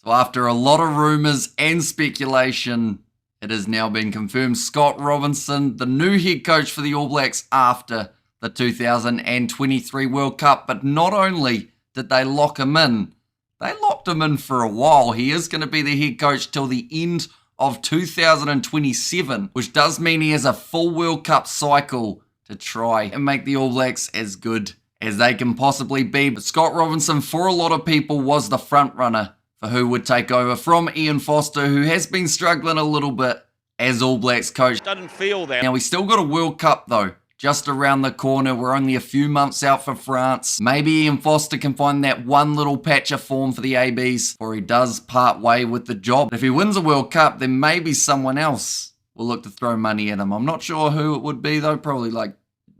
So after a lot of rumours and speculation, it has now been confirmed Scott Robertson, the new head coach for the All Blacks after the 2023 World Cup. But not only did they lock him in, they locked him in for a while. He is going to be the head coach till the end of 2027, which does mean he has a full World Cup cycle to try and make the All Blacks as good as they can possibly be. But Scott Robertson, for a lot of people, was the front runner for who would take over from Ian Foster, who has been struggling a little bit as All Blacks coach. Doesn't feel that. Now, we still got a World Cup, though, just around the corner. We're only a few months out for France. Maybe Ian Foster can find that one little patch of form for the ABs, or he does part way with the job. If he wins a World Cup, then maybe someone else will look to throw money at him. I'm not sure who it would be, though. Probably like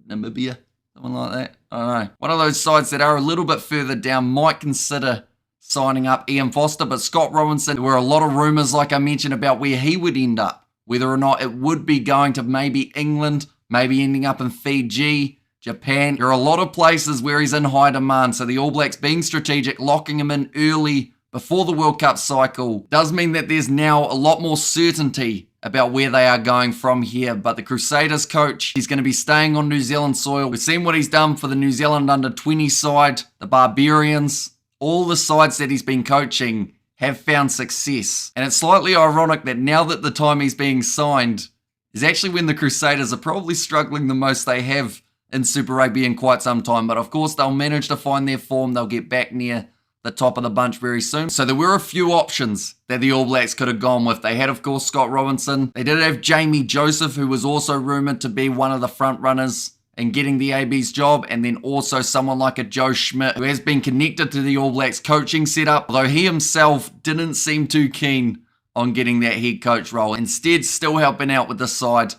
Namibia, someone like that. I don't know. One of those sides that are a little bit further down might consider signing up Ian Foster, but Scott Robertson, there were a lot of rumours, like I mentioned, about where he would end up, whether or not it would be going to maybe England, maybe ending up in Fiji, Japan. There are a lot of places where he's in high demand, so the All Blacks being strategic, locking him in early before the World Cup cycle, does mean that there's now a lot more certainty about where they are going from here. But the Crusaders coach, he's going to be staying on New Zealand soil. We've seen what he's done for the New Zealand under-20 side, the Barbarians. All the sides that he's been coaching have found success. And it's slightly ironic that now that the time he's being signed is actually when the Crusaders are probably struggling the most they have in Super Rugby in quite some time. But of course, they'll manage to find their form. They'll get back near the top of the bunch very soon. So there were a few options that the All Blacks could have gone with. They had, of course, Scott Robertson. They did have Jamie Joseph, who was also rumoured to be one of the front runners in getting the AB's job, and then also someone like a Joe Schmidt, who has been connected to the All Blacks coaching setup, although he himself didn't seem too keen on getting that head coach role. Instead, still helping out with the side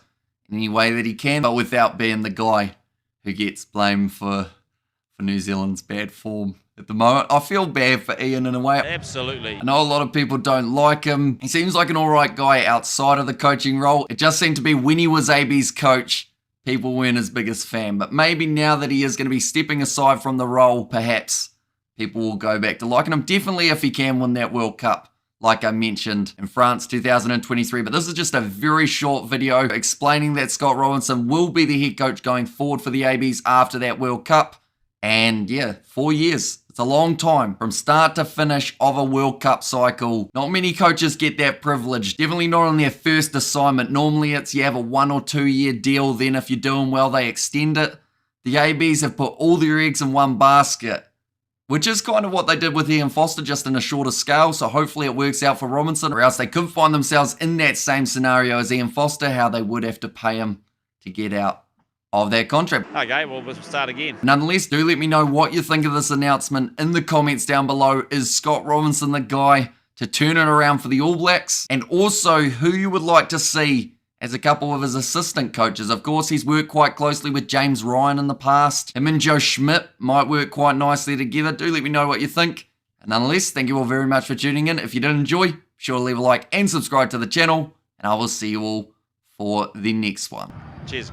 in any way that he can, but without being the guy who gets blamed for New Zealand's bad form at the moment. I feel bad for Ian in a way. Absolutely. I know a lot of people don't like him. He seems like an alright guy outside of the coaching role. It just seemed to be when he was AB's coach, people weren't his biggest fan. But maybe now that he is going to be stepping aside from the role, perhaps people will go back to liking him. Definitely if he can win that World Cup, like I mentioned, in France 2023. But this is just a very short video explaining that Scott Robertson will be the head coach going forward for the ABs after that World Cup. And yeah, 4 years. It's a long time from start to finish of a World Cup cycle. Not many coaches get that privilege. Definitely not on their first assignment. Normally it's you have a 1 or 2 year deal. Then if you're doing well, they extend it. The ABs have put all their eggs in one basket, which is kind of what they did with Ian Foster, just in a shorter scale. So hopefully it works out for Robinson, or else they could find themselves in that same scenario as Ian Foster, how they would have to pay him to get out of that contract. Okay, well, we'll start again. Nonetheless, do let me know what you think of this announcement in the comments down below. Is Scott Robertson the guy to turn it around for the All Blacks? And also, who you would like to see as a couple of his assistant coaches. Of course, he's worked quite closely with James Ryan in the past. Him and Joe Schmidt might work quite nicely together. Do let me know what you think. And nonetheless, thank you all very much for tuning in. If you did enjoy, be sure to leave a like and subscribe to the channel. And I will see you all for the next one. Cheers.